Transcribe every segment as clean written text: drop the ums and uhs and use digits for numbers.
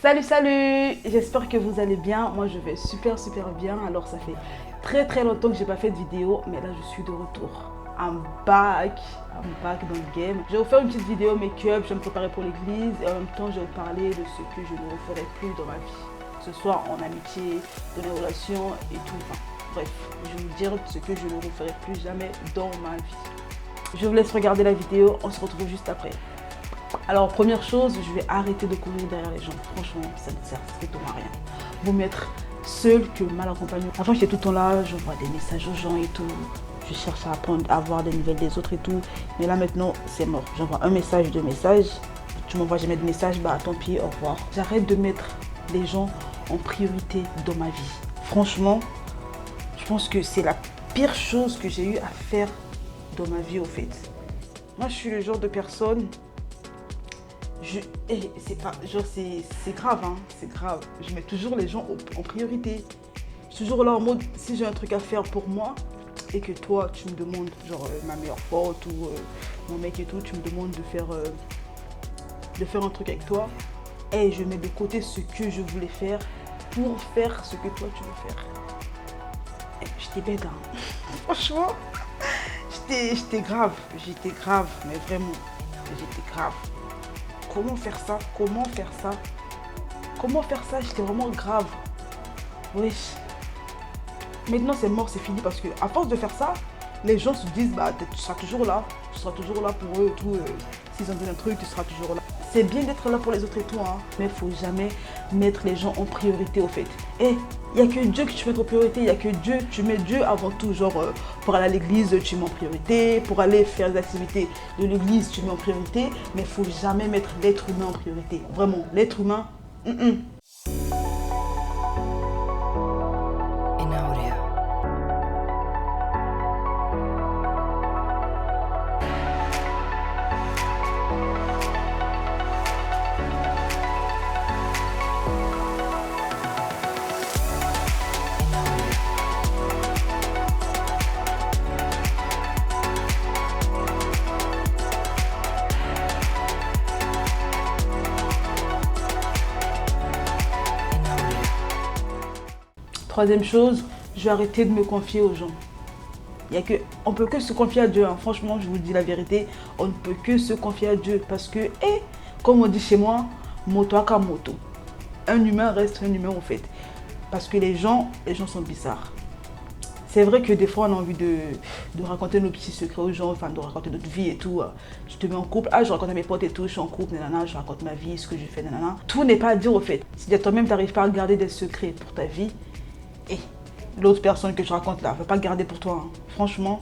Salut, salut! J'espère que vous allez bien. Moi, je vais super bien. Alors, ça fait très longtemps que j'ai pas fait de vidéo, mais là, je suis de retour. I'm back dans le game. Je vais vous faire une petite vidéo make-up, je vais me préparer pour l'église et en même temps, je vais vous parler de ce que je ne referai plus dans ma vie. Que ce soit en amitié, dans les relations et tout. Enfin, bref, je vais vous dire ce que je ne referai plus jamais dans ma vie. Je vous laisse regarder la vidéo, on se retrouve juste après. Alors, première chose, je vais arrêter de courir derrière les gens. Franchement, ça ne sert strictement à rien. Vaut mieux être seul que mal accompagné. Avant, j'étais tout le temps là, j'envoie des messages aux gens et tout. Je cherche à apprendre, à avoir des nouvelles des autres et tout. Mais là, maintenant, c'est mort. J'envoie un message, deux messages. Tu m'envoies jamais de message, bah tant pis, au revoir. J'arrête de mettre les gens en priorité dans ma vie. Franchement, je pense que c'est la pire chose que j'ai eu à faire dans ma vie, au fait. Moi, je suis le genre de personne... c'est grave, hein, c'est grave. Je mets toujours les gens en priorité. Je suis toujours là en mode, si j'ai un truc à faire pour moi et que toi, tu me demandes, genre ma meilleure pote ou mon mec et tout, tu me demandes de faire un truc avec toi, et je mets de côté ce que je voulais faire pour faire ce que toi, tu veux faire. J'étais bête, hein. Franchement, j'étais grave, mais vraiment, j'étais grave. Comment faire ça? J'étais vraiment grave. Wesh. Maintenant c'est mort, c'est fini parce que à force de faire ça, les gens se disent bah tu seras toujours là pour eux et tout. S'ils ont besoin d'un truc, tu seras toujours là. C'est bien d'être là pour les autres et tout, hein, mais il faut jamais mettre les gens en priorité au fait. Et il n'y a que Dieu que tu mets en priorité, il n'y a que Dieu, tu mets Dieu avant tout. Genre pour aller à l'église, tu mets en priorité, pour aller faire des activités de l'église, tu mets en priorité, mais il ne faut jamais mettre l'être humain en priorité. Vraiment, l'être humain, Troisième chose, je vais arrêter de me confier aux gens. On ne peut que se confier à Dieu, hein. Franchement, je vous dis la vérité, on ne peut que se confier à Dieu parce que, comme on dit chez moi, moto à moto. Un humain reste un humain en fait. Parce que les gens sont bizarres. C'est vrai que des fois on a envie de raconter nos petits secrets aux gens, enfin de raconter notre vie et tout. Je te mets en couple, je raconte à mes potes et tout, je suis en couple, nanana, je raconte ma vie, ce que je fais, nanana. Tout n'est pas à dire au fait. Si toi-même tu n'arrives pas à garder des secrets pour ta vie, et l'autre personne que je raconte là, ne va pas le garder pour toi, hein. Franchement,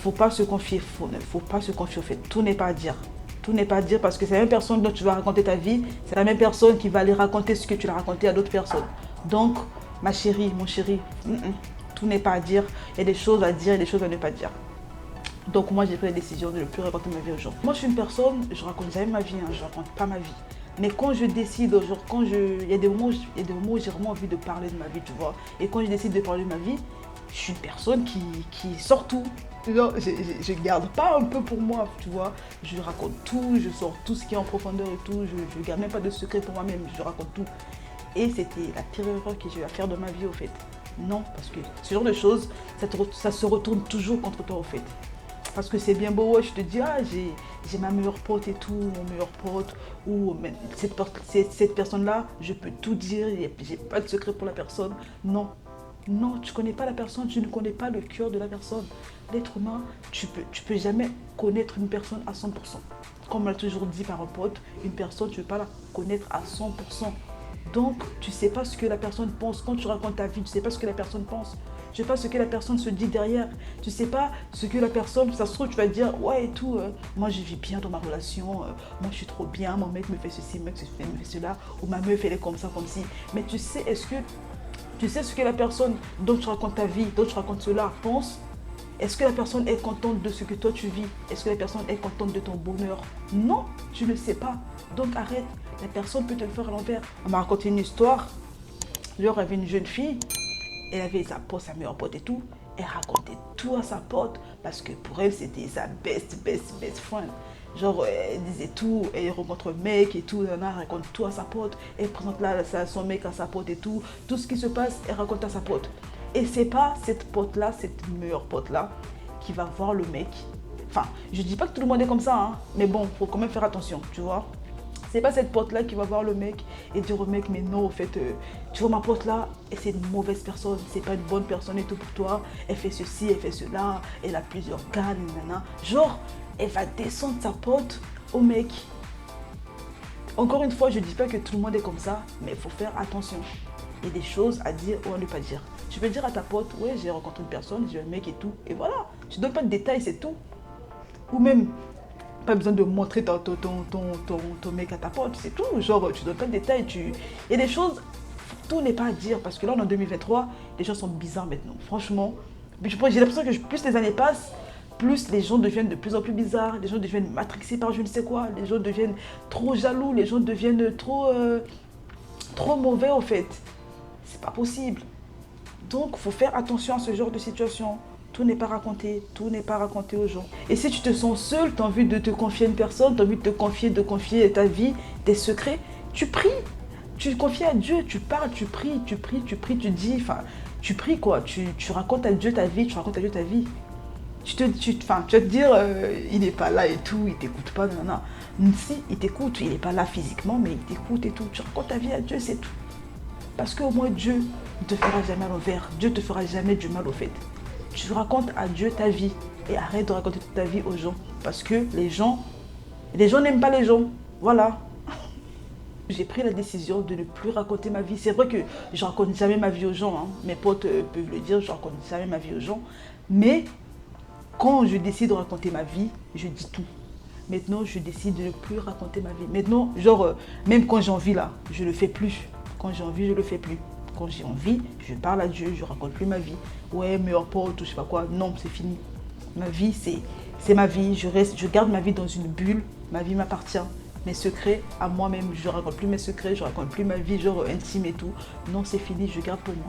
faut pas se confier, faut pas se confier au fait. Tout n'est pas à dire. Tout n'est pas à dire parce que c'est la même personne dont tu vas raconter ta vie, c'est la même personne qui va aller raconter ce que tu l'as raconté à d'autres personnes. Donc, ma chérie, mon chéri, tout n'est pas à dire. Il y a des choses à dire et des choses à ne pas dire. Donc moi, j'ai pris la décision de ne plus raconter ma vie aux gens. Moi, je suis une personne, je raconte jamais ma vie, hein, je raconte pas ma vie. Mais quand je décide, genre il y a des moments où j'ai vraiment envie de parler de ma vie, tu vois. Et quand je décide de parler de ma vie, je suis une personne qui sort tout. Non, je garde pas un peu pour moi, tu vois. Je raconte tout, je sors tout ce qui est en profondeur et tout. Je garde même pas de secret pour moi-même, je raconte tout. Et c'était la pire erreur que j'ai eu à faire de ma vie, au fait. Non, parce que ce genre de choses, ça se retourne toujours contre toi, au fait. Parce que c'est bien beau, ouais, je te dis, j'ai ma meilleure pote et tout, mon meilleur pote, ou cette personne-là, je peux tout dire, j'ai pas de secret pour la personne. Non, non, tu connais pas la personne, tu ne connais pas le cœur de la personne. L'être humain, tu peux jamais connaître une personne à 100%. Comme on l'a toujours dit par un pote, une personne, tu ne peux pas la connaître à 100%. Donc, tu ne sais pas ce que la personne pense. Quand tu racontes ta vie, tu ne sais pas ce que la personne pense. Tu ne sais pas ce que la personne se dit derrière. Tu ne sais pas ce que la personne, ça se trouve, tu vas dire, ouais et tout, moi je vis bien dans ma relation, moi je suis trop bien, mon mec me fait ceci, mon mec me fait cela, ou ma meuf elle est comme ça, comme ci. Mais tu sais, tu sais ce que la personne dont tu racontes ta vie, dont tu racontes cela, pense? Est-ce que la personne est contente de ce que toi tu vis? Est-ce que la personne est contente de ton bonheur? Non, tu ne sais pas. Donc arrête, la personne peut te le faire à l'envers. On m'a raconté une histoire. Genre, il y avait une jeune fille, elle avait sa pote, sa meilleure pote et tout. Elle racontait tout à sa pote parce que pour elle, c'était sa best friend. Genre, elle disait tout, elle rencontre un mec et tout, elle raconte tout à sa pote, elle présente là son mec à sa pote et tout. Tout ce qui se passe, elle raconte à sa pote. Et c'est pas cette pote-là, cette meilleure pote-là, qui va voir le mec. Enfin, je dis pas que tout le monde est comme ça, hein, mais bon, faut quand même faire attention, tu vois. C'est pas cette pote-là qui va voir le mec et dire au mec, mais non, en fait, tu vois ma pote-là, c'est une mauvaise personne, c'est pas une bonne personne et tout pour toi. Elle fait ceci, elle fait cela, elle a plusieurs gars, nanana. Genre, elle va descendre sa pote au mec. Encore une fois, je dis pas que tout le monde est comme ça, mais il faut faire attention. Il y a des choses à dire ou à ne pas dire. Tu peux dire à ta pote, ouais, j'ai rencontré une personne, j'ai un mec et tout, et voilà. Tu donnes pas de détails, c'est tout. Ou même, pas besoin de montrer ton mec à ta pote, c'est tout. Genre, tu donnes pas de détails. Il y a des choses, tout n'est pas à dire. Parce que là, on est en 2023, les gens sont bizarres maintenant. Franchement, j'ai l'impression que plus les années passent, plus les gens deviennent de plus en plus bizarres. Les gens deviennent matrixés par je ne sais quoi. Les gens deviennent trop jaloux. Les gens deviennent trop mauvais, en fait. C'est pas possible. Donc, il faut faire attention à ce genre de situation. Tout n'est pas raconté, tout n'est pas raconté aux gens. Et si tu te sens seul, tu as envie de te confier à une personne, tu as envie de confier ta vie, tes secrets, tu pries. Tu te confies à Dieu, tu parles, tu pries, tu dis, enfin, tu pries quoi, tu racontes à Dieu ta vie, tu racontes à Dieu ta vie. Tu vas te dire, il n'est pas là et tout, il t'écoute pas, non, non. Si, il t'écoute, il n'est pas là physiquement, mais il t'écoute et tout. Tu racontes ta vie à Dieu, c'est tout. Parce qu'au moins Dieu ne te fera jamais à l'envers, Dieu ne te fera jamais du mal au fait. Tu racontes à Dieu ta vie et arrête de raconter toute ta vie aux gens. Parce que les gens n'aiment pas les gens. Voilà. J'ai pris la décision de ne plus raconter ma vie. C'est vrai que je ne raconte jamais ma vie aux gens. Hein. Mes potes peuvent le dire, je ne raconte jamais ma vie aux gens. Mais quand je décide de raconter ma vie, je dis tout. Maintenant, je décide de ne plus raconter ma vie. Maintenant, genre, même quand j'ai envie là, je ne le fais plus. Quand j'ai envie, je ne le fais plus. Quand j'ai envie, je parle à Dieu, je raconte plus ma vie. Ouais, meilleur pote ou je sais pas quoi. Non, c'est fini. Ma vie, c'est ma vie. Je garde ma vie dans une bulle. Ma vie m'appartient. Mes secrets à moi-même. Je raconte plus mes secrets, je raconte plus ma vie genre intime et tout. Non, c'est fini, je garde pour moi.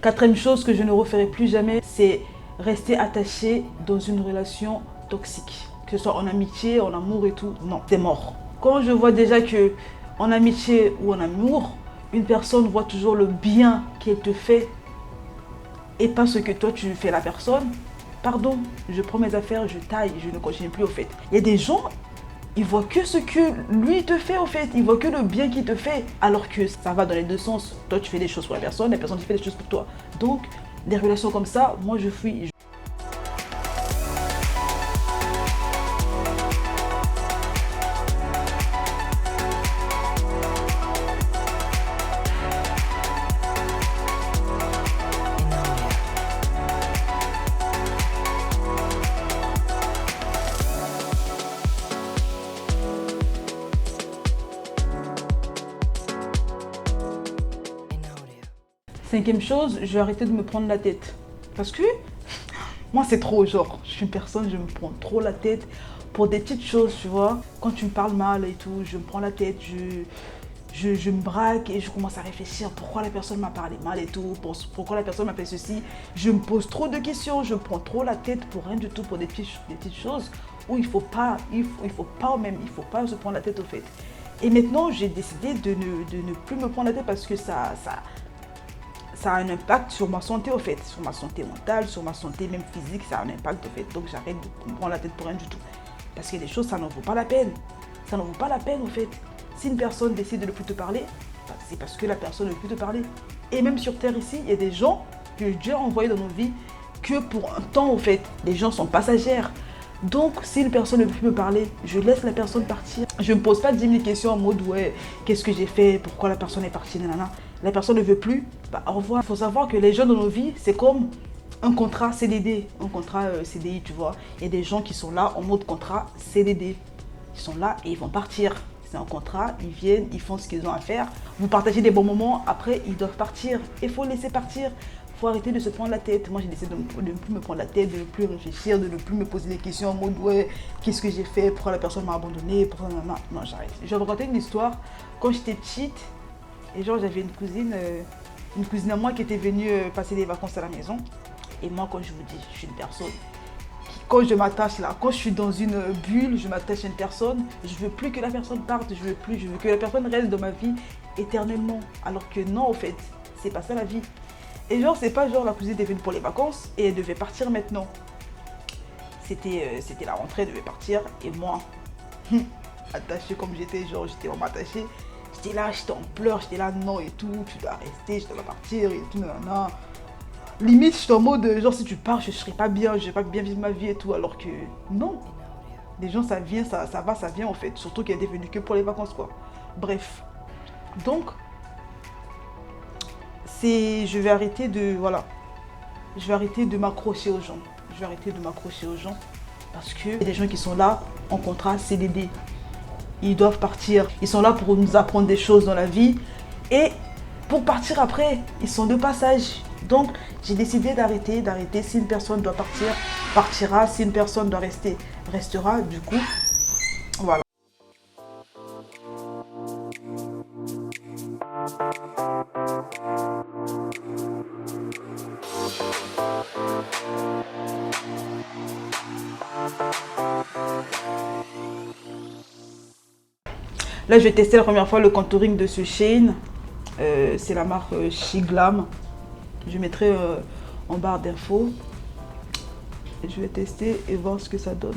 Quatrième chose que je ne referai plus jamais, c'est rester attaché dans une relation toxique. Que ce soit en amitié, en amour et tout, non, c'est mort. Quand je vois déjà que en amitié ou en amour, une personne voit toujours le bien qu'elle te fait et pas ce que toi tu fais à la personne, pardon, je prends mes affaires, je taille, je ne continue plus au fait. Il y a des gens, ils voient que ce que lui te fait au fait, ils voient que le bien qu'il te fait, alors que ça va dans les deux sens. Toi tu fais des choses pour la personne tu fais des choses pour toi. Donc des relations comme ça, moi je fuis. Cinquième chose, je vais arrêter de me prendre la tête. Parce que moi c'est trop, genre, je suis une personne, je me prends trop la tête pour des petites choses, tu vois. Quand tu me parles mal et tout, je me prends la tête, je me braque et je commence à réfléchir pourquoi la personne m'a parlé mal et tout, pourquoi la personne m'a fait ceci. Je me pose trop de questions, je prends trop la tête pour rien du tout, pour des petites choses où il faut pas se prendre la tête au fait. Et maintenant, j'ai décidé de ne plus me prendre la tête parce que ça a un impact sur ma santé au fait, sur ma santé mentale, sur ma santé même physique, ça a un impact au fait. Donc j'arrête de me prendre la tête pour rien du tout. Parce qu'il y a des choses, ça n'en vaut pas la peine. Ça n'en vaut pas la peine au fait. Si une personne décide de ne plus te parler, c'est parce que la personne ne veut plus te parler. Et même sur Terre ici, il y a des gens que Dieu a envoyés dans nos vies que pour un temps au fait. Les gens sont passagères. Donc, si une personne ne veut plus me parler, je laisse la personne partir. Je ne me pose pas 10 000 questions en mode ouais, qu'est-ce que j'ai fait, pourquoi la personne est partie, nanana. La personne ne veut plus, bah au revoir. Il faut savoir que les gens dans nos vies, c'est comme un contrat CDD, un contrat CDI, tu vois. Il y a des gens qui sont là en mode contrat CDD. Ils sont là et ils vont partir. C'est un contrat, ils viennent, ils font ce qu'ils ont à faire. Vous partagez des bons moments, après ils doivent partir. Il faut laisser partir. Il faut arrêter de se prendre la tête. Moi j'ai décidé de ne plus me prendre la tête, de ne plus réfléchir, de ne plus me poser des questions en mode ouais, qu'est-ce que j'ai fait, pourquoi la personne m'a abandonné, pourquoi non, j'arrête. Je vais vous raconter une histoire. Quand j'étais petite, et genre j'avais une cousine à moi qui était venue passer des vacances à la maison. Et moi quand je vous dis, je suis une personne quand je m'attache là, quand je suis dans une bulle, je m'attache à une personne, je veux plus que la personne parte, je veux que la personne reste dans ma vie éternellement. Alors que non, en fait, c'est pas ça la vie. Et genre, c'est pas genre la cousine était venue pour les vacances et elle devait partir maintenant. C'était la rentrée, elle devait partir et moi, attachée comme j'étais, genre j'étais vraiment attachée. J'étais là, j'étais en pleurs, j'étais là, non et tout, tu dois rester, je dois partir et tout, nanana. Limite, je suis en mode, genre si tu pars, je serai pas bien, je vais pas bien vivre ma vie et tout, alors que non. Les gens, ça vient, ça va, ça vient en fait. Surtout qu'elle est venue que pour les vacances, quoi. Bref. Donc, je vais arrêter de, voilà. Je vais arrêter de m'accrocher aux gens. Je vais arrêter de m'accrocher aux gens. Parce que il y a des gens qui sont là en contrat CDD. Ils doivent partir. Ils sont là pour nous apprendre des choses dans la vie. Et pour partir après, ils sont de passage. Donc, j'ai décidé d'arrêter. Si une personne doit partir, partira. Si une personne doit rester, restera. Du coup, voilà. Là, je vais tester la première fois le contouring de ce Shein. C'est la marque Shiglam. Je mettrai en barre d'infos. Je vais tester et voir ce que ça donne.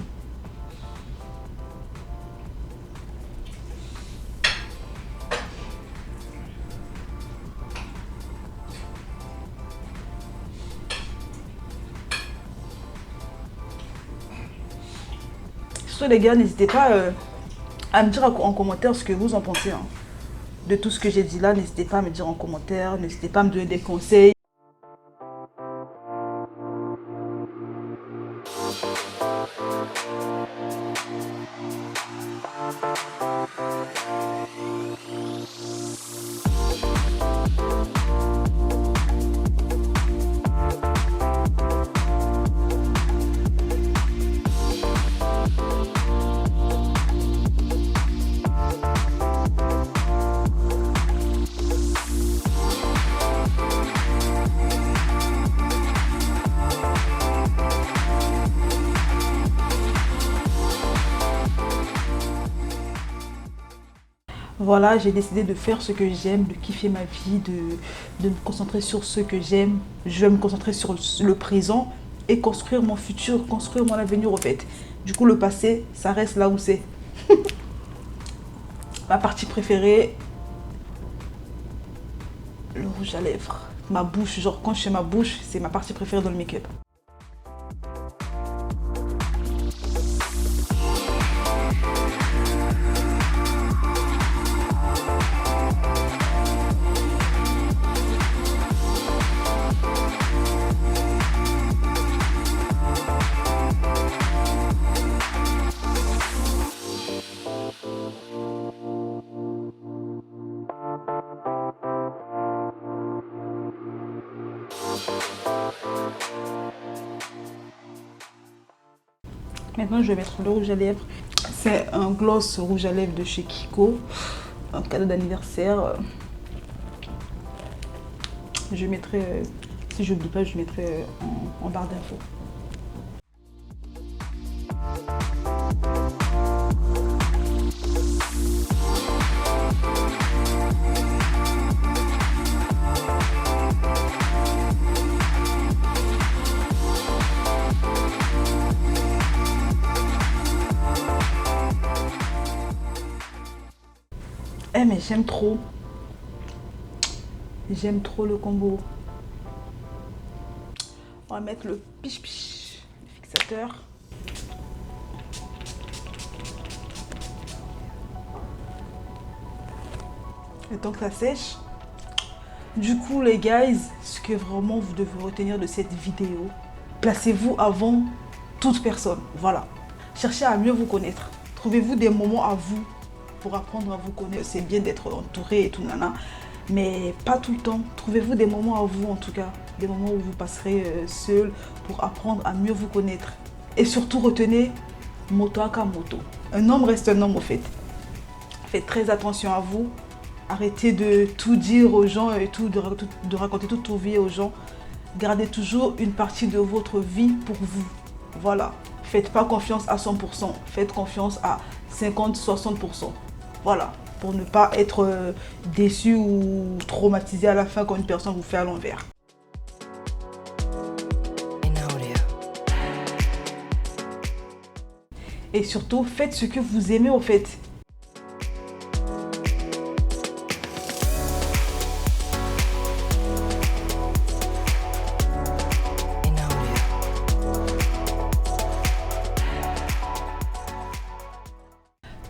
Surtout les gars, n'hésitez pas à me dire en commentaire ce que vous en pensez. Hein. De tout ce que j'ai dit là, n'hésitez pas à me dire en commentaire. N'hésitez pas à me donner des conseils. Voilà, j'ai décidé de faire ce que j'aime, de kiffer ma vie, de me concentrer sur ce que j'aime. Je vais me concentrer sur le présent et construire mon futur, construire mon avenir au fait. Du coup, le passé, ça reste là où c'est. Ma partie préférée, le rouge à lèvres. Ma bouche, genre quand je fais ma bouche, c'est ma partie préférée dans le make-up. Maintenant, je vais mettre le rouge à lèvres. C'est un gloss rouge à lèvres de chez Kiko. un cadeau d'anniversaire. Je mettrai, si je n'oublie pas, je mettrai en barre d'infos. Eh mais j'aime trop. J'aime trop le combo. On va mettre le piche-piche, le fixateur. Le temps que ça sèche. Du coup les guys, ce que vraiment vous devez retenir de cette vidéo, placez-vous avant toute personne. Voilà. Cherchez à mieux vous connaître. Trouvez-vous des moments à vous pour apprendre à vous connaître. C'est bien d'être entouré et tout, nana. Mais pas tout le temps. Trouvez-vous des moments à vous en tout cas. Des moments où vous passerez seul pour apprendre à mieux vous connaître. Et surtout retenez moto akamoto. Un homme reste un homme au fait. Faites très attention à vous. Arrêtez de tout dire aux gens et tout, de raconter toute votre vie aux gens. Gardez toujours une partie de votre vie pour vous. Voilà. Faites pas confiance à 100%. Faites confiance à 50-60%. Voilà. Pour ne pas être déçu ou traumatisé à la fin quand une personne vous fait à l'envers. Et surtout, faites ce que vous aimez au fait.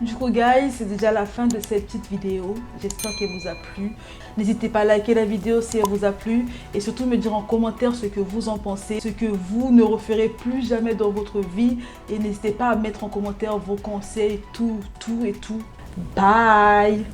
Du coup guys, c'est déjà la fin de cette petite vidéo. J'espère qu'elle vous a plu. N'hésitez pas à liker la vidéo si elle vous a plu. Et surtout me dire en commentaire ce que vous en pensez. Ce que vous ne referez plus jamais dans votre vie. Et n'hésitez pas à mettre en commentaire vos conseils, tout. Bye!